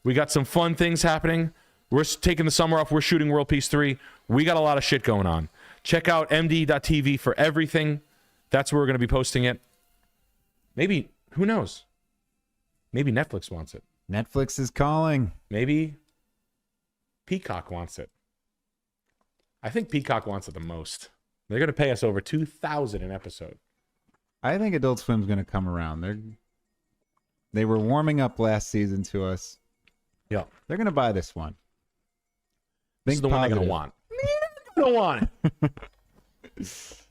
We got some fun things happening. We're taking the summer off. We're shooting World Peace 3. We got a lot of shit going on. Check out MDE.tv for everything. That's where we're going to be posting it. Maybe, who knows? Maybe Netflix wants it. Netflix is calling. Maybe Peacock wants it. I think Peacock wants it the most. They're going to pay us over $2,000 an episode. I think Adult Swim's going to come around. They were warming up last season to us. Yeah. They're going to buy this one. This is the one they're going to want. They don't want it.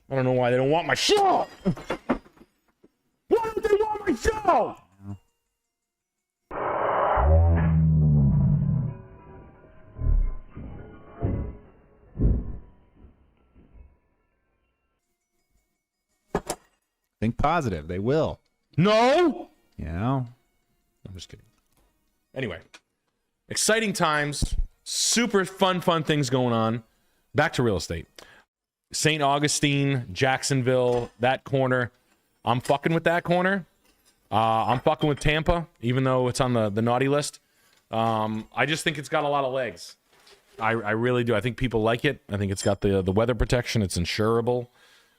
I don't know why they don't want my show. Why don't they want my show? Think positive. They will. No. Yeah. I'm just kidding. Anyway, exciting times. Super fun things going on. Back to real estate. St. Augustine, Jacksonville, that corner. I'm fucking with that corner. I'm fucking with Tampa, even though it's on the naughty list. I just think it's got a lot of legs. I really do. I think people like it. I think it's got the weather protection. It's insurable.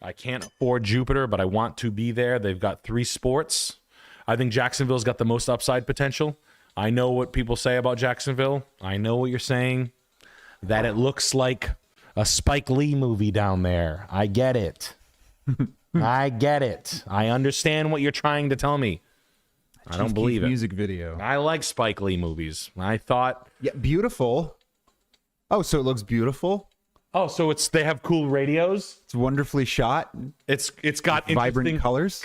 I can't afford Jupiter, but I want to be there. They've got 3 sports. I think Jacksonville's got the most upside potential. I know what people say about Jacksonville. I know what you're saying, that it looks like a Spike Lee movie down there. I get it. I get it. I understand what you're trying to tell me. I don't believe it. Music video. I like Spike Lee movies. I thought... Yeah, beautiful. Oh, so it looks beautiful? Oh, so they have cool radios. It's wonderfully shot. It's got vibrant colors,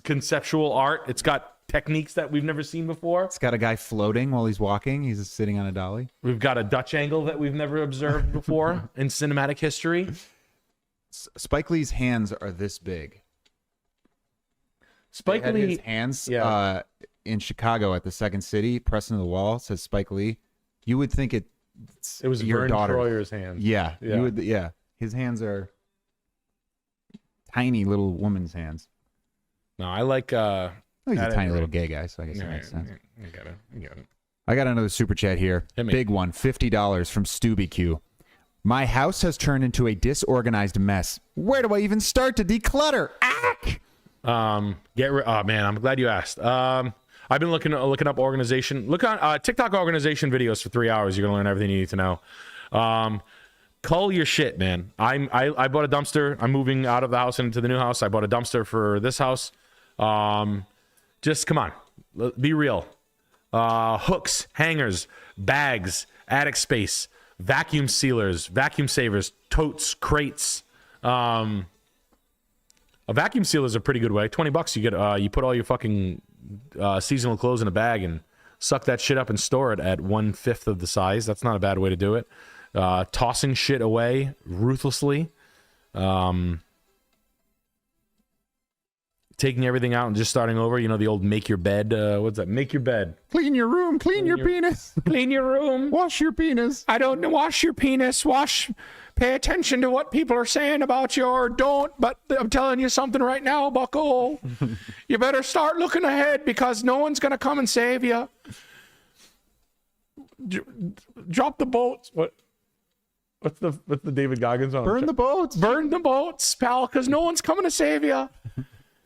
conceptual art. It's got techniques that we've never seen before. It's got a guy floating while he's walking. He's just sitting on a dolly. We've got a Dutch angle that we've never observed before in cinematic history. Spike Lee's hands are this big. Spike Lee's hands in Chicago at the Second City, pressing to the wall, says Spike Lee. You would think it was your Vern daughter. Troyer's hands. Yeah. You would. Yeah. His hands are tiny little woman's hands. No, I like. He's a tiny little gay guy, so I guess that makes sense. I get it. I got another super chat here. Big one, $50 from Stubby Q. My house has turned into a disorganized mess. Where do I even start to declutter? Ack! Oh man, I'm glad you asked. I've been looking up organization. Look on TikTok organization videos for 3 hours. You're gonna learn everything you need to know. Cull your shit, man. I bought a dumpster. I'm moving out of the house into the new house. I bought a dumpster for this house. Just come on, be real. Hooks, hangers, bags, attic space, vacuum sealers, vacuum savers, totes, crates. A vacuum sealer is a pretty good way. $20, you get you put all your fucking seasonal clothes in a bag and suck that shit up and store it at 1/5 of the size. That's not a bad way to do it. Tossing shit away ruthlessly. Taking everything out and just starting over. You know, the old make your bed. What's that? Make your bed. Clean your room. Clean your penis. Clean your room. Wash your penis. I don't know. Wash your penis. Pay attention to what people are saying about you or don't. But I'm telling you something right now, bucko. You better start looking ahead because no one's going to come and save you. Drop the boats. What's the David Goggins song? Burn the boats. Burn the boats, pal, because no one's coming to save you.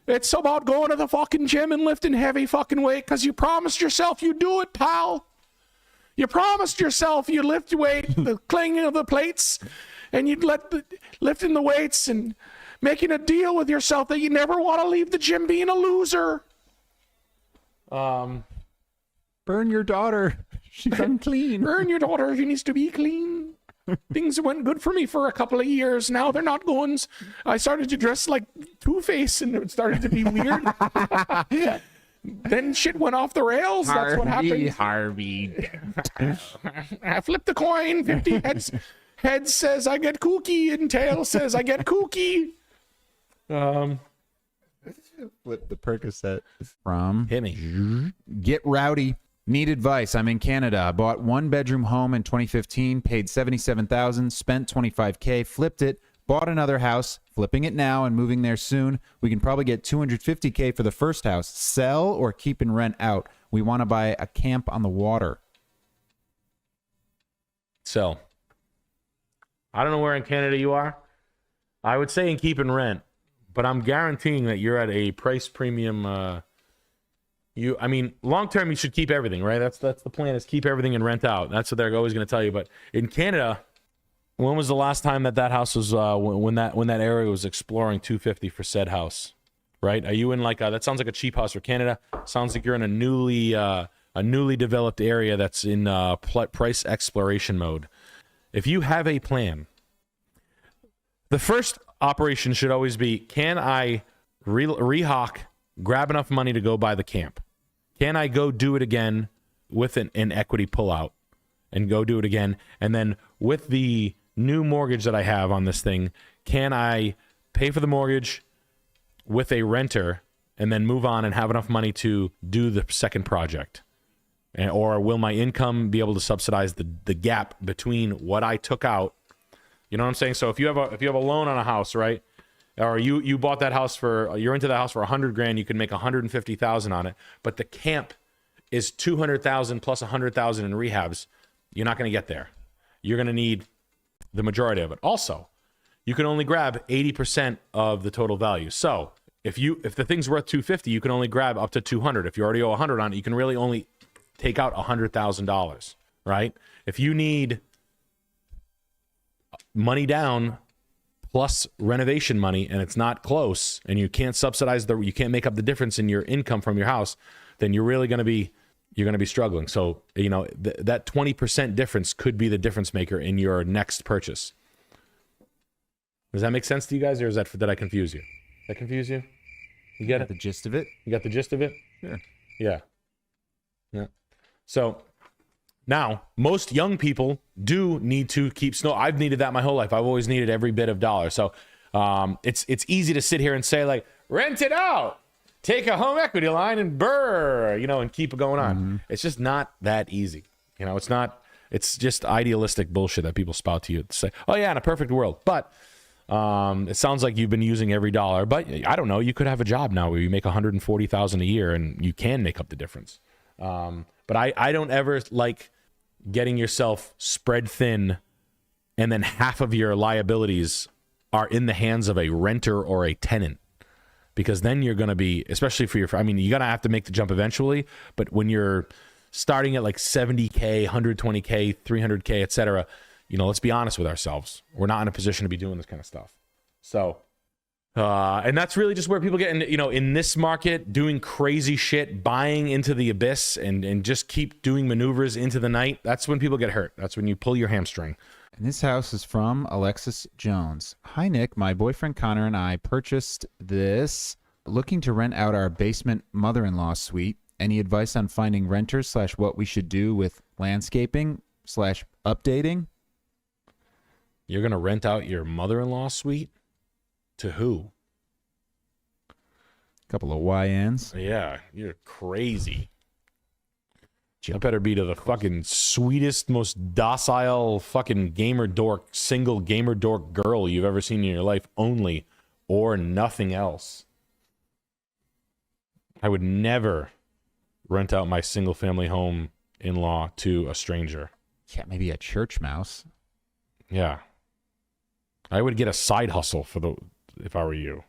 It's about going to the fucking gym and lifting heavy fucking weight because you promised yourself you'd do it, pal. You promised yourself you'd lift weight, the clanging of the plates, and you'd lifting the weights and making a deal with yourself that you never want to leave the gym being a loser. Burn your daughter. She's unclean. Burn your daughter. She needs to be clean. Things went good for me for a couple of years. Now they're not going. I started to dress like Two-Face and it started to be weird. Then shit went off the rails. That's what happened. Harvey. I flipped the coin. 50 heads. Head says I get kooky and tail says I get kooky. Flip the Percocet from Hit me. Get Rowdy. Need advice. I'm in Canada. I bought 1-bedroom home in 2015, paid $77,000, spent $25K, flipped it, bought another house, flipping it now and moving there soon. We can probably get $250K for the first house. Sell or keep and rent out. We want to buy a camp on the water. So, I don't know where in Canada you are. I would say in keep and rent, but I'm guaranteeing that you're at a price premium. I mean, long term, you should keep everything, right? That's the plan, is keep everything and rent out. That's what they're always going to tell you. But in Canada, when was the last time that house was when that area was exploring 250 for said house, right? Are you in like that sounds like a cheap house for Canada? Sounds like you're in a newly developed area that's in price exploration mode. If you have a plan, the first operation should always be: can I rehawk, grab enough money to go buy the camp? Can I go do it again with an equity pullout and go do it again? And then with the new mortgage that I have on this thing, can I pay for the mortgage with a renter and then move on and have enough money to do the second project? Or will my income be able to subsidize the gap between what I took out? You know what I'm saying? So if you have a loan on a house, right? Or you bought that house you're into that house for $100,000, you can make $150,000 on it, but the camp is $200,000 plus $100,000 in rehabs. You're not going to get there. You're going to need the majority of it. Also, you can only grab 80% of the total value. So if the thing's worth $250,000, you can only grab up to $200,000. If you already owe $100,000 on it, you can really only take out $100,000, right? If you need money down plus renovation money and it's not close and you can't subsidize you can't make up the difference in your income from your house, then you're really going to be struggling. So, that 20% difference could be the difference maker in your next purchase. Does that make sense to you guys, or did I confuse you? Did that confuse you? You get it? The gist of it? You got the gist of it? Sure. Yeah. So now, most young people do need to keep snow. I've needed that my whole life. I've always needed every bit of dollar. So it's easy to sit here and say, like, rent it out, take a home equity line and and keep it going on. Mm-hmm. It's just not that easy. It's not. It's just idealistic bullshit that people spout to you to say, oh yeah, in a perfect world. But it sounds like you've been using every dollar. But I don't know. You could have a job now where you make $140,000 a year and you can make up the difference. But I don't ever like getting yourself spread thin and then half of your liabilities are in the hands of a renter or a tenant, because then you're going to be, especially for you're going to have to make the jump eventually. But when you're starting at like 70K, 120K, 300K, etc., let's be honest with ourselves. We're not in a position to be doing this kind of stuff. So, and that's really just where people get in this market, doing crazy shit, buying into the abyss and just keep doing maneuvers into the night. That's when people get hurt. That's when you pull your hamstring. And this house is from Alexis Jones. Hi, Nick. My boyfriend Connor and I purchased this looking to rent out our basement mother-in-law suite. Any advice on finding renters / what we should do with landscaping / updating? You're going to rent out your mother-in-law suite? To who? A couple of YNs. Yeah, you're crazy. That better be to the fucking sweetest, most docile fucking single gamer dork girl you've ever seen in your life only, or nothing else. I would never rent out my single family home in-law to a stranger. Yeah, maybe a church mouse. Yeah. I would get a side hustle if I were you,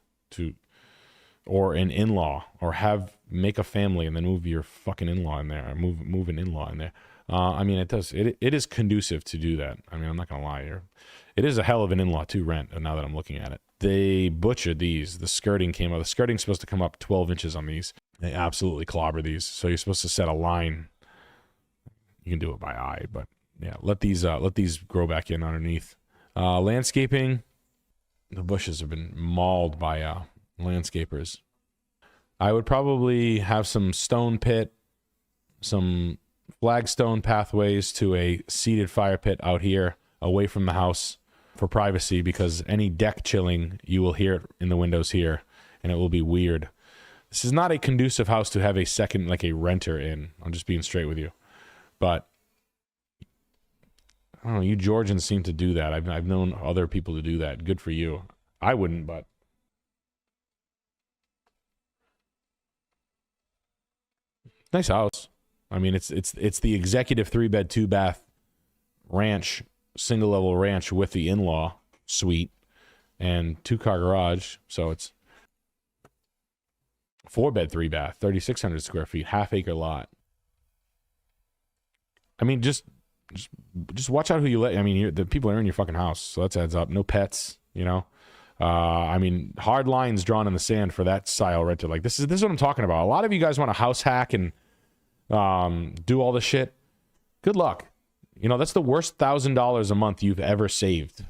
or an in-law, or make a family and then move your fucking in-law in there, or move an in-law in there. It is conducive to do that. I'm not gonna lie here. It is a hell of an in-law to rent. Now that I'm looking at it, they butchered these. The skirting came up. The skirting's supposed to come up 12 inches on these. They absolutely clobber these. So you're supposed to set a line. You can do it by eye, but yeah, let these grow back in underneath. Landscaping. The bushes have been mauled by landscapers. I would probably have some stone pit, some flagstone pathways to a seated fire pit out here away from the house for privacy, because any deck chilling, you will hear it in the windows here, and it will be weird. This is not a conducive house to have a second, like a renter in. I'm just being straight with you. But I don't know, you Georgians seem to do that. I've known other people to do that. Good for you. I wouldn't, but nice house. It's the executive 3-bed 2-bath ranch single level ranch with the in-law suite and 2-car garage. So it's 4-bed, 3-bath, 3,600 square feet, half-acre lot. I mean, just watch out who you let. I mean, the people are in your fucking house, so that adds up. No pets, you know. I mean, hard lines drawn in the sand for that style rental. Like this is what I'm talking about. A lot of you guys want to house hack and do all the shit. Good luck. You know, that's the worst $1,000 a month you've ever saved.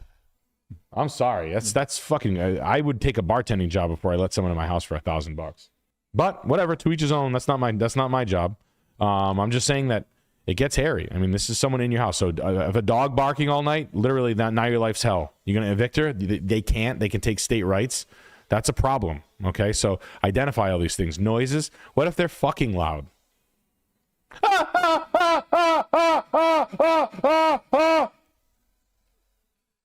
I'm sorry. That's fucking. I would take a bartending job before I let someone in my house for $1,000. But whatever, to each his own. That's not my job. I'm just saying that it gets hairy. I mean, this is someone in your house. So if a dog barking all night, literally, now your life's hell. You're gonna evict her? They can't. They can take state rights. That's a problem. Okay, so identify all these things. Noises. What if they're fucking loud?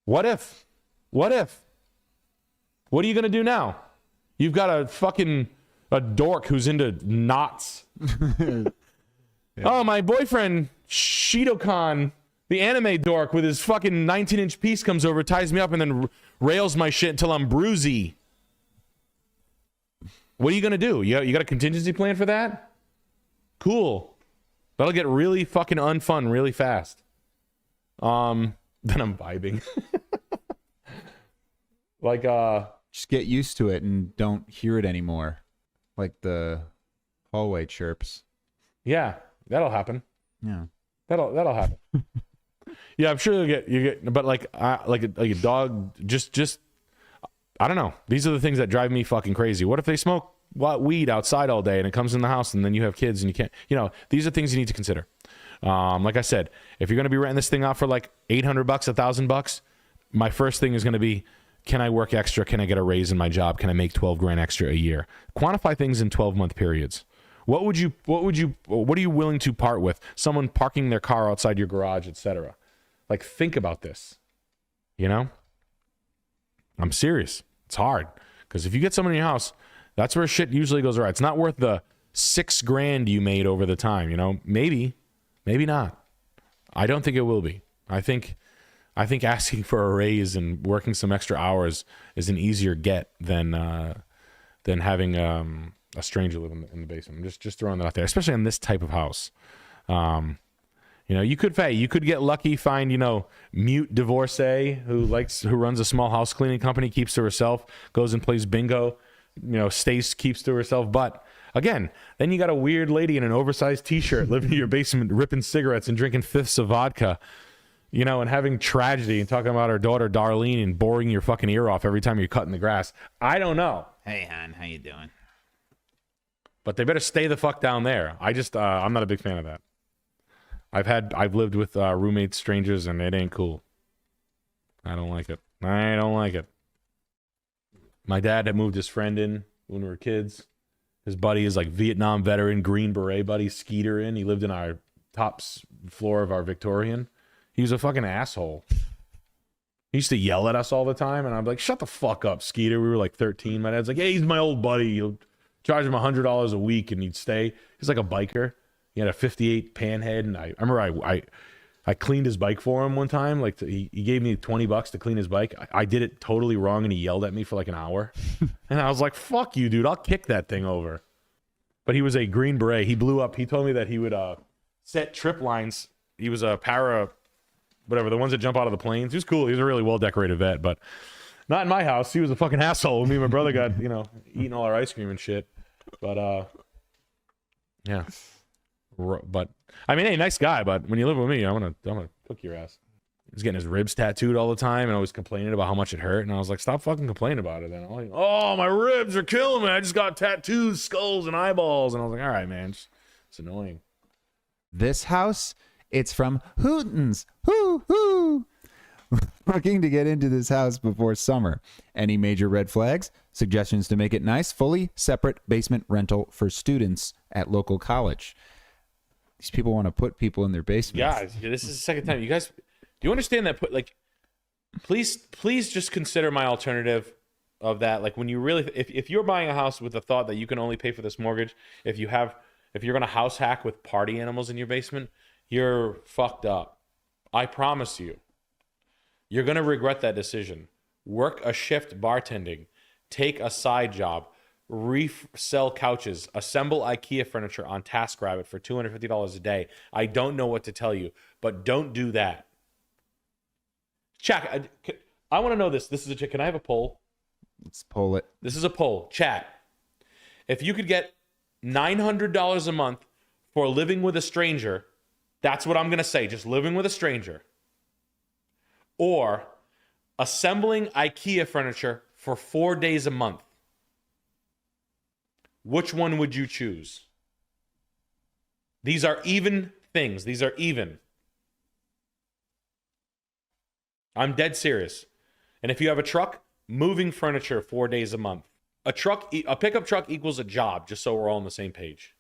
What if? What are you gonna do now? You've got a dork who's into knots. Yeah. Oh, my boyfriend Shidokan, the anime dork with his fucking 19-inch piece, comes over, ties me up, and then rails my shit until I'm bruisey. What are you gonna do? You got a contingency plan for that? Cool. That'll get really fucking unfun really fast. Then I'm vibing. Like just get used to it and don't hear it anymore. Like the hallway chirps. Yeah, that'll happen. Yeah. That'll happen. Yeah, I'm sure you get but like a dog just I don't know. These are the things that drive me fucking crazy. What if they smoke weed outside all day and it comes in the house and then you have kids and you can't, you know, these are things you need to consider. Like I said, if you're going to be renting this thing out for like $800, $1,000, my first thing is going to be, can I work extra? Can I get a raise in my job? Can I make 12 grand extra a year? Quantify things in 12-month periods. What are you willing to part with? Someone parking their car outside your garage, etc. Like, think about this. You know? I'm serious. It's hard. Because if you get someone in your house, that's where shit usually goes right. It's not worth the $6 grand you made over the time, you know? Maybe not. I don't think it will be. I think asking for a raise and working some extra hours is an easier get than having a stranger live in the basement. I'm just throwing that out there, especially on this type of house. You know, you could get lucky, find, you know, mute divorcee who runs a small house cleaning company, keeps to herself, goes and plays bingo, you know, keeps to herself. But again, then you got a weird lady in an oversized t-shirt living in your basement, ripping cigarettes and drinking fifths of vodka, you know, and having tragedy and talking about her daughter Darlene and boring your fucking ear off every time you're cutting the grass. I don't know. Hey, hon, how you doing? But they better stay the fuck down there. I'm not a big fan of that. I've lived with roommates, strangers, and it ain't cool. I don't like it. My dad had moved his friend in when we were kids. His buddy is like Vietnam veteran, Green Beret buddy, Skeeter in. He lived in our top floor of our Victorian. He was a fucking asshole. He used to yell at us all the time, and I'm like, shut the fuck up, Skeeter. We were like 13. My dad's like, hey, he's my old buddy. You'll charge him $100 a week, and he'd stay. He's like a biker. He had a 58 Panhead, and I remember I cleaned his bike for him one time. Like he gave me $20 to clean his bike. I did it totally wrong, and he yelled at me for like an hour. And I was like, "Fuck you, dude! I'll kick that thing over." But he was a Green Beret. He blew up. He told me that he would set trip lines. He was a para, whatever, the ones that jump out of the planes. He was cool. He was a really well decorated vet, but not in my house. He was a fucking asshole. Me and my brother got eating all our ice cream and shit. But yeah. But I mean, hey, nice guy. But when you live with me, I'm gonna cook your ass. He's getting his ribs tattooed all the time and always complaining about how much it hurt. And I was like, stop fucking complaining about it. Then I'm like, oh, my ribs are killing me. I just got tattoos, skulls, and eyeballs. And I was like, all right, man, it's annoying. This house, it's from Hootens. Hoo hoo. Looking to get into this house before summer. Any major red flags? Suggestions to make it nice? Fully separate basement rental for students at local college. These people want to put people in their basements. Yeah, this is the second time. You guys, do you understand that? Please just consider my alternative of that. Like when you really, if you're buying a house with the thought that you can only pay for this mortgage, if you're going to house hack with party animals in your basement, you're fucked up. I promise you. You're going to regret that decision. Work a shift bartending. Take a side job. Resell couches. Assemble IKEA furniture on TaskRabbit for $250 a day. I don't know what to tell you, but don't do that. Chat, I want to know this. This is a... Can I have a poll? Let's poll it. This is a poll. Chat. If you could get $900 a month for living with a stranger, that's what I'm going to say. Just living with a stranger. Or assembling IKEA furniture for 4 days a month. Which one would you choose? These are even things. These are even. I'm dead serious. And if you have a truck, moving furniture 4 days a month. A pickup truck equals a job, just so we're all on the same page.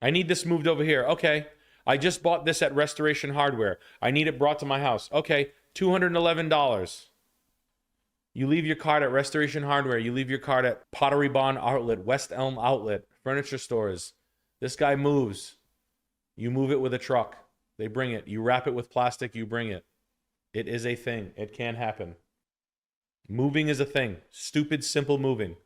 I need this moved over here. Okay. I just bought this at Restoration Hardware. I need it brought to my house. Okay. $211. You leave your card at Restoration Hardware. You leave your card at Pottery Barn Outlet, West Elm Outlet, furniture stores. This guy moves. You move it with a truck. They bring it. You wrap it with plastic. You bring it. It is a thing. It can happen. Moving is a thing. Stupid, simple moving.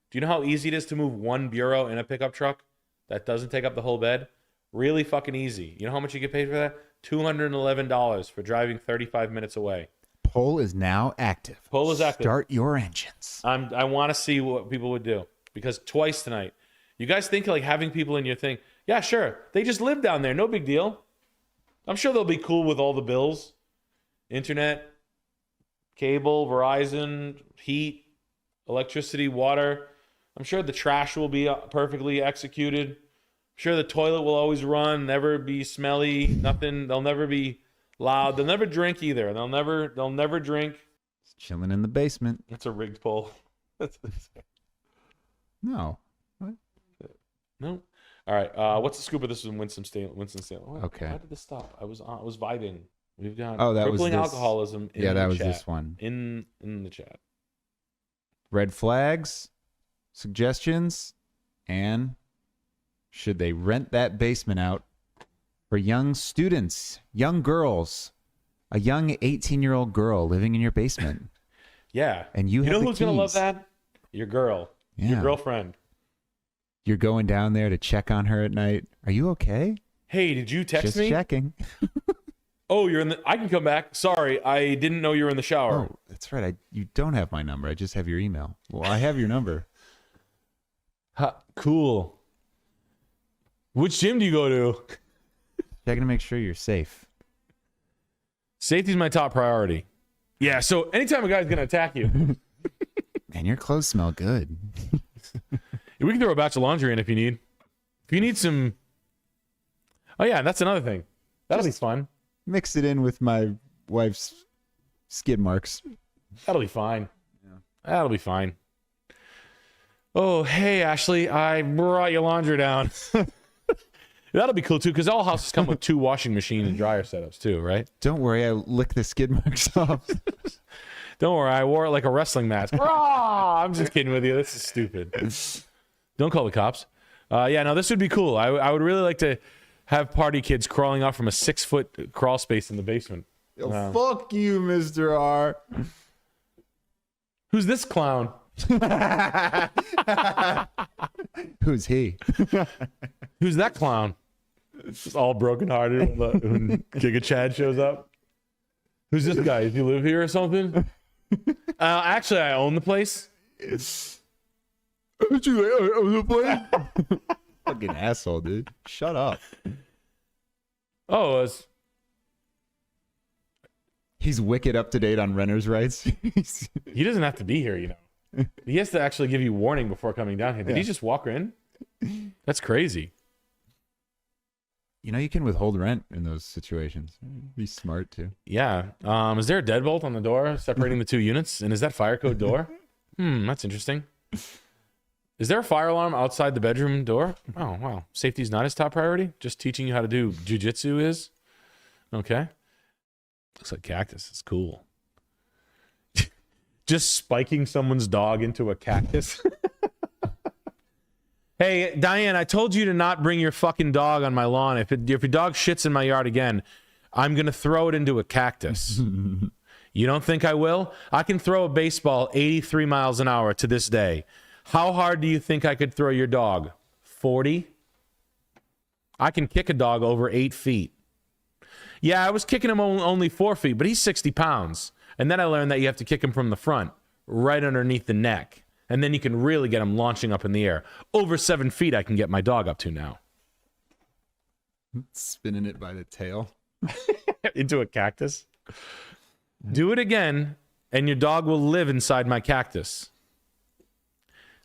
Do you know how easy it is to move one bureau in a pickup truck that doesn't take up the whole bed? Really fucking easy. You know how much you get paid for that? $211 for driving 35 minutes away. Poll is now active. Poll is active. Start your engines. I want to see what people would do. Because twice tonight. You guys think like having people in your thing. Yeah, sure. They just live down there. No big deal. I'm sure they'll be cool with all the bills. Internet, cable, Verizon, heat, electricity, water. I'm sure the trash will be perfectly executed. I'm sure the toilet will always run, never be smelly, nothing. They'll never be loud. They'll never drink either. They'll never drink. It's chilling in the basement. That's a rigged poll. No. What? No. All right. What's the scoop of this in Winston-Salem? Okay. How did this stop? I was vibing. We've got that was crippling this. alcoholism in Yeah, that the was chat. this one. In the chat. Red flags, suggestions, and should they rent that basement out for young students, young girls, a young 18-year-old girl living in your basement? Yeah. And you have know the who's going to love keys. that? Your girl. Yeah. Your girlfriend. You're going down there to check on her at night. Are you okay? Hey, did you text Just me? checking. Oh, you're in the... I can come back. Sorry, I didn't know you were in the shower. Oh, that's right. You don't have my number. I just have your email. Well, I have your number. Cool. Which gym do you go to? Checking to make sure you're safe. Safety's my top priority. Yeah, so anytime a guy's going to attack you... Man, your clothes smell good. We can throw a batch of laundry in if you need. If you need some... Oh, yeah, that's another thing. That'll be fun. Mix it in with my wife's skid marks. That'll be fine. Yeah. That'll be fine. Oh, hey, Ashley, I brought your laundry down. That'll be cool, too, because all houses come with 2 washing machine and dryer setups, too, right? Don't worry, I lick the skid marks off. Don't worry, I wore it like a wrestling mask. I'm just kidding with you. This is stupid. Don't call the cops. Yeah, no, this would be cool. I would really like to have party kids crawling off from a 6-foot crawl space in the basement. Fuck you, Mr. R. Who's this clown? Who's he? Who's that clown? It's all brokenhearted when Giga Chad shows up. Who's this guy? Does he live here or something? Actually, I own the place. Fucking asshole, dude. Shut up. Oh, He's wicked up to date on renters' rights. he doesn't have to be here, you know. He has to actually give you warning before coming down here. Did he just walk in? That's crazy. You know, you can withhold rent in those situations. Be smart, too. Yeah. Is there a deadbolt on the door separating the 2 units? And is that fire code door? That's interesting. Is there a fire alarm outside the bedroom door? Oh, wow. Safety's not his top priority? Just teaching you how to do jujitsu is? Okay. Looks like cactus. It's cool. Just spiking someone's dog into a cactus. Hey, Diane, I told you to not bring your fucking dog on my lawn. If your dog shits in my yard again, I'm going to throw it into a cactus. You don't think I will? I can throw a baseball 83 miles an hour to this day. How hard do you think I could throw your dog? 40? I can kick a dog over 8 feet. Yeah, I was kicking him only 4 feet, but he's 60 pounds. And then I learned that you have to kick him from the front, right underneath the neck. And then you can really get him launching up in the air. Over 7 feet, I can get my dog up to now. Spinning it by the tail. Into a cactus. Do it again, and your dog will live inside my cactus.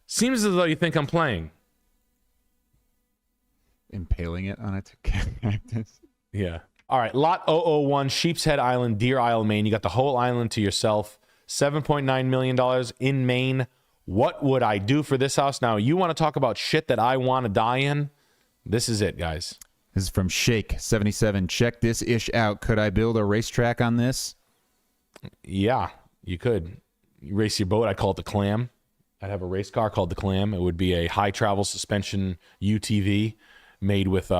Seems as though you think I'm playing. Impaling it on a cactus. Yeah. All right. Lot 001, Sheep's Head Island, Deer Isle, Maine. You got the whole island to yourself. $7.9 million in Maine. What would I do for this house? Now, you want to talk about shit that I want to die in? This is it, guys. This is from Shake77. Check this ish out. Could I build a racetrack on this? Yeah, you could. You race your boat. I'd call it the Clam. I'd have a race car called the Clam. It would be a high travel suspension UTV made with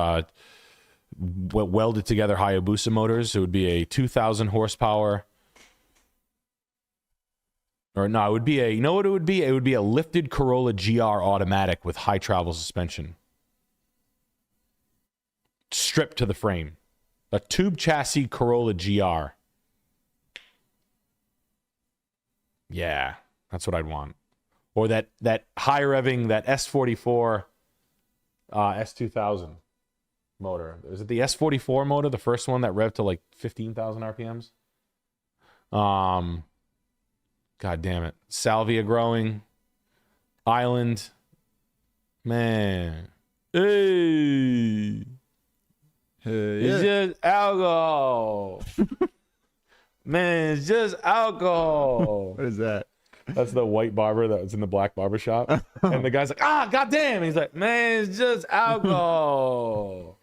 welded together Hayabusa motors. It would be a 2,000 horsepower. Or no, it would be you know what it would be? It would be a lifted Corolla GR automatic with high travel suspension. Stripped to the frame. A tube chassis Corolla GR. Yeah, that's what I'd want. Or that high revving, that S44 S2000 motor. Is it the S44 motor, the first one that revved to like 15,000 RPMs? God damn it. Salvia growing. Island. Man. Hey. It's just alcohol. Man, it's just alcohol. What is that? That's the white barber that was in the black barber shop. And the guy's like, goddamn. He's like, man, it's just alcohol.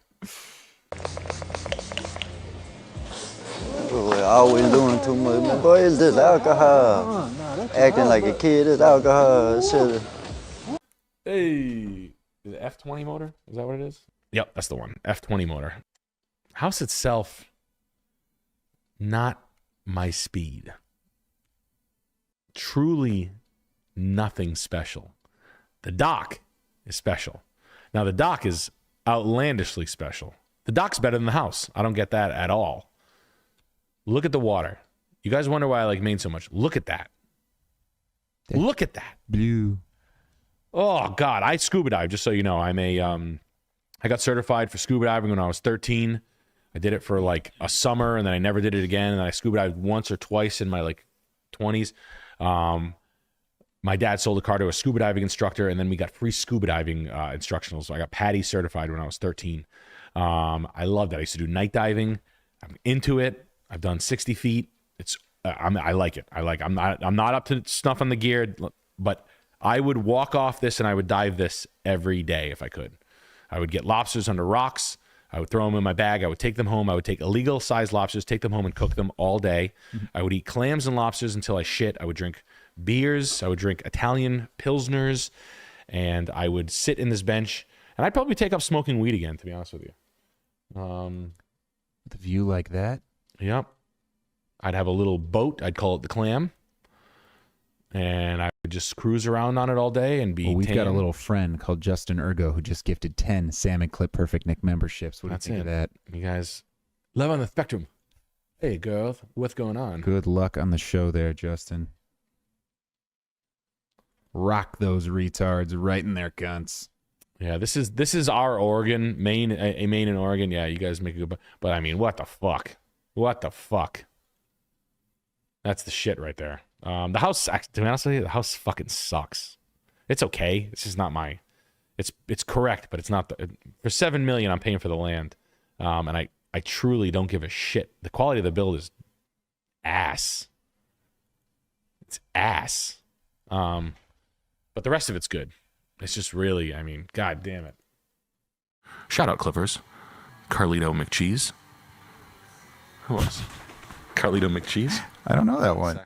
Boy, always doing too much, man. Boy, it's just alcohol. Acting like a kid, it's alcohol. Shit. Hey. Is it F20 motor? Is that what it is? Yep, that's the one. F20 motor. House itself, not my speed. Truly nothing special. The dock is special. Now, the dock is outlandishly special. The dock's better than the house. I don't get that at all. Look at the water. You guys wonder why I like Maine so much. Look at that. Look at that. Blue. Oh, God. I scuba dive, just so you know. I got certified for scuba diving when I was 13. I did it for like a summer, and then I never did it again. And then I scuba dived once or twice in my like 20s. My dad sold a car to a scuba diving instructor, and then we got free scuba diving instructionals. So I got PADI certified when I was 13. I loved it. I used to do night diving. I'm into it. I've done 60 feet. I like it. I'm not up to snuff on the gear, but I would walk off this and I would dive this every day if I could. I would get lobsters under rocks. I would throw them in my bag. I would take them home. I would take illegal sized lobsters, take them home and cook them all day. I would eat clams and lobsters until I shit. I would drink beers. I would drink Italian Pilsners. And I would sit in this bench. And I'd probably take up smoking weed again, to be honest with you. With a view like that? Yep. I'd have a little boat. I'd call it the Clam. And I would just cruise around on it all day and be We've tan. got a little friend called Justin Ergo who just gifted 10 Salmon Clip Perfect Nick memberships. What do you think of that? You guys, love on the spectrum. Hey, girls, what's going on? Good luck on the show there, Justin. Rock those retards right in their cunts. Yeah, this is our Oregon, Maine, Maine and Oregon. Yeah, you guys make a good, but I mean, what the fuck? What the fuck? That's the shit right there. The house, to be honest with you, the house fucking sucks. It's okay. It's just not my. It's correct, but it's not for $7 million. I'm paying for the land, and I truly don't give a shit. The quality of the build is ass. It's ass. But the rest of it's good. It's just really, I mean, god damn it. Shout out Clippers. Carlito McCheese. Who else? Carlito McCheese. I don't know that one.